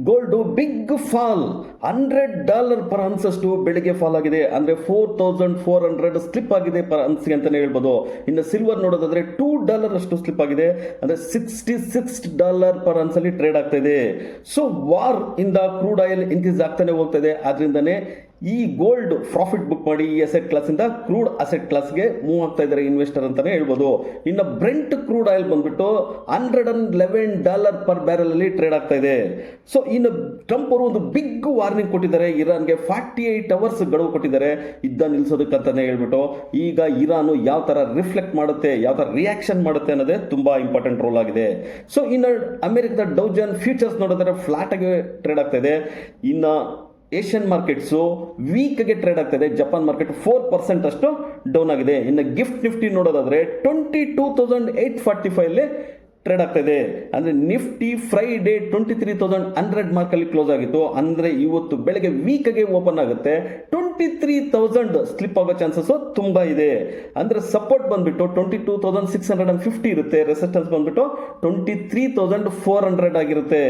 Gold big fall $100 per ಅನ್ಸ್ ಅಷ್ಟು ಬೆಳಿಗ್ಗೆ fall ಆಗಿದೆ. ಅಂದ್ರೆ 4400 ಸ್ಲಿಪ್ ಆಗಿದೆ ಪರ್ ಅನ್ಸ್ಗೆ ಅಂತಾನೆ ಹೇಳ್ಬೋದು. ಇನ್ನು ಸಿಲ್ವರ್ ನೋಡೋದಾದ್ರೆ $2 ಅಷ್ಟು ಸ್ಲಿಪ್ ಆಗಿದೆ. ಅಂದ್ರೆ $66 ಪರ್ ಅನ್ಸ್ ಅಲ್ಲಿ ಟ್ರೇಡ್ ಆಗ್ತಾ ಇದೆ. ಸೊ ವಾರ್ ಇಂದ ಕ್ರೂಡ್ ಆಯಿಲ್ ಇನ್ಕ್ರೀಸ್ ಆಗ್ತಾನೆ ಹೋಗ್ತಾ ಇದೆ. ಆದ್ರಿಂದನೇ ಈ ಗೋಲ್ಡ್ ಪ್ರಾಫಿಟ್ ಬುಕ್ ಮಾಡಿ ಈ ಅಸೆಟ್ ಕ್ಲಾಸ್ ಇಂದ ಕ್ರೂಡ್ ಅಸೆಟ್ ಕ್ಲಾಸ್ಗೆ ಮೂವ್ ಆಗ್ತಾ ಇದ್ದಾರೆ ಇನ್ವೆಸ್ಟರ್ ಅಂತಾನೆ ಹೇಳ್ಬೋದು. ಇನ್ನು ಬ್ರೆಂಟ್ ಕ್ರೂಡ್ ಆಯಿಲ್ ಬಂದ್ಬಿಟ್ಟು $111 ಪರ್ ಬ್ಯಾರಲ್ ಅಲ್ಲಿ ಟ್ರೇಡ್ ಆಗ್ತಾ ಇದೆ. ಸೊ ಇನ್ನು ಟ್ರಂಪ್ ಅವರು ಒಂದು ಬಿಗ್ ವಾರ್ನಿಂಗ್ ಕೊಟ್ಟಿದ್ದಾರೆ. ಇರಾನ್ಗೆ 48 ಅವರ್ಸ್ ಗಡುವು ಕೊಟ್ಟಿದ್ದಾರೆ ಯುದ್ಧ ನಿಲ್ಸೋದಕ್ಕಂತಾನೆ ಹೇಳ್ಬಿಟ್ಟು. ಈಗ ಇರಾನ್ ಯಾವ ತರ ರಿಫ್ಲೆಕ್ಟ್ ಮಾಡುತ್ತೆ, ಯಾವ ತರ ರಿಯಾಕ್ಷನ್ ಮಾಡುತ್ತೆ ಅನ್ನೋದೇ ತುಂಬಾ ಇಂಪಾರ್ಟೆಂಟ್ ರೋಲ್ ಆಗಿದೆ. ಸೊ ಇನ್ನು ಅಮೆರಿಕದ ಡೌ ಜೋನ್ಸ್ ಫ್ಯೂಚರ್ಸ್ ನೋಡಿದ್ರೆ ಫ್ಲಾಟ್ ಆಗಿ ಟ್ರೇಡ್ ಆಗ್ತಾ ಇದೆ. ಇನ್ನು ಏಷ್ಯನ್ ಮಾರ್ಕೆಟ್ಸು ವೀಕ್ ಗೆ ಟ್ರೇಡ್ ಆಗ್ತಾ ಇದೆ. ಜಪಾನ್ ಮಾರ್ಕೆಟ್ 4% ಅಷ್ಟು ಡೌನ್ ಆಗಿದೆ. ಇನ್ನು ಗಿಫ್ಟ್ ನಿಫ್ಟಿ ನೋಡೋದಾದ್ರೆ 22,845 ಅಲ್ಲಿ ಟ್ರೇಡ್ ಆಗ್ತಾ ಇದೆ. ಅಂದ್ರೆ ನಿಫ್ಟಿ ಫ್ರೈಡೇ 23,100 ಮಾರ್ಕ್ ಅಲ್ಲಿ ಕ್ಲೋಸ್ ಆಗಿತ್ತು. ಅಂದ್ರೆ ಇವತ್ತು ಬೆಳಗ್ಗೆ ವೀಕ್ ಗೆ ಓಪನ್ ಆಗುತ್ತೆ 23,000 ಸ್ಲಿಪ್ ಆಗೋ ಚಾನ್ಸಸ್ ತುಂಬಾ ಇದೆ. ಅಂದ್ರೆ ಸಪೋರ್ಟ್ ಬಂದ್ಬಿಟ್ಟು 22,650 ಇರುತ್ತೆ. ರೆಸಿಸ್ಟೆನ್ಸ್ ಬಂದ್ಬಿಟ್ಟು 23,400 ಆಗಿರುತ್ತೆ.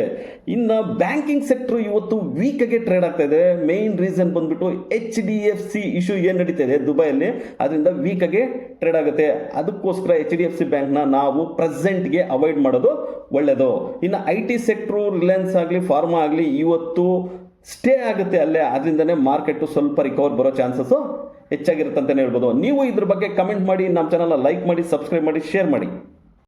ಇನ್ನು ಬ್ಯಾಂಕಿಂಗ್ ಸೆಕ್ಟರ್ ಇವತ್ತು ವೀಕ್ ಗೆ ಟ್ರೇಡ್ ಆಗ್ತಾ ಇದೆ. ಮೇನ್ ರೀಸನ್ ಬಂದ್ಬಿಟ್ಟು HDFC ಇಶ್ಯೂ ಏನ್ ನಡೀತಾ ಇದೆ ದುಬೈಯಲ್ಲಿ, ಅದರಿಂದ ವೀಕ್ ಗೆ ಟ್ರೇಡ್ ಆಗುತ್ತೆ. ಅದಕ್ಕೋಸ್ಕರ HDFC ಬ್ಯಾಂಕ್ ನ ನಾವು ಪ್ರೆಸೆಂಟ್ ಗೆ ಅವಾಯ್ಡ್ ಮಾಡೋದು ಒಳ್ಳೆಯದು. ಇನ್ನು IT ಸೆಕ್ಟರ್, ರಿಲಯನ್ಸ್ ಆಗಲಿ, ಫಾರ್ಮಾ ಆಗಲಿ ಇವತ್ತು ಸ್ಟೇ ಆಗುತ್ತೆ ಅಲ್ಲೇ. ಅದರಿಂದನೇ ಮಾರ್ಕೆಟ್ ಸ್ವಲ್ಪ ರಿಕವರ್ ಬರೋ ಚಾನ್ಸಸ್ ಹೆಚ್ಚಾಗಿರುತ್ತೆ ಅಂತಾನೆ ಹೇಳ್ಬೋದು. ನೀವು ಇದ್ರ ಬಗ್ಗೆ ಕಮೆಂಟ್ ಮಾಡಿ, ನಮ್ಮ ಚಾನಲ್ ಲೈಕ್ ಮಾಡಿ, ಸಬ್ಸ್ಕ್ರೈಬ್ ಮಾಡಿ, ಶೇರ್ ಮಾಡಿ.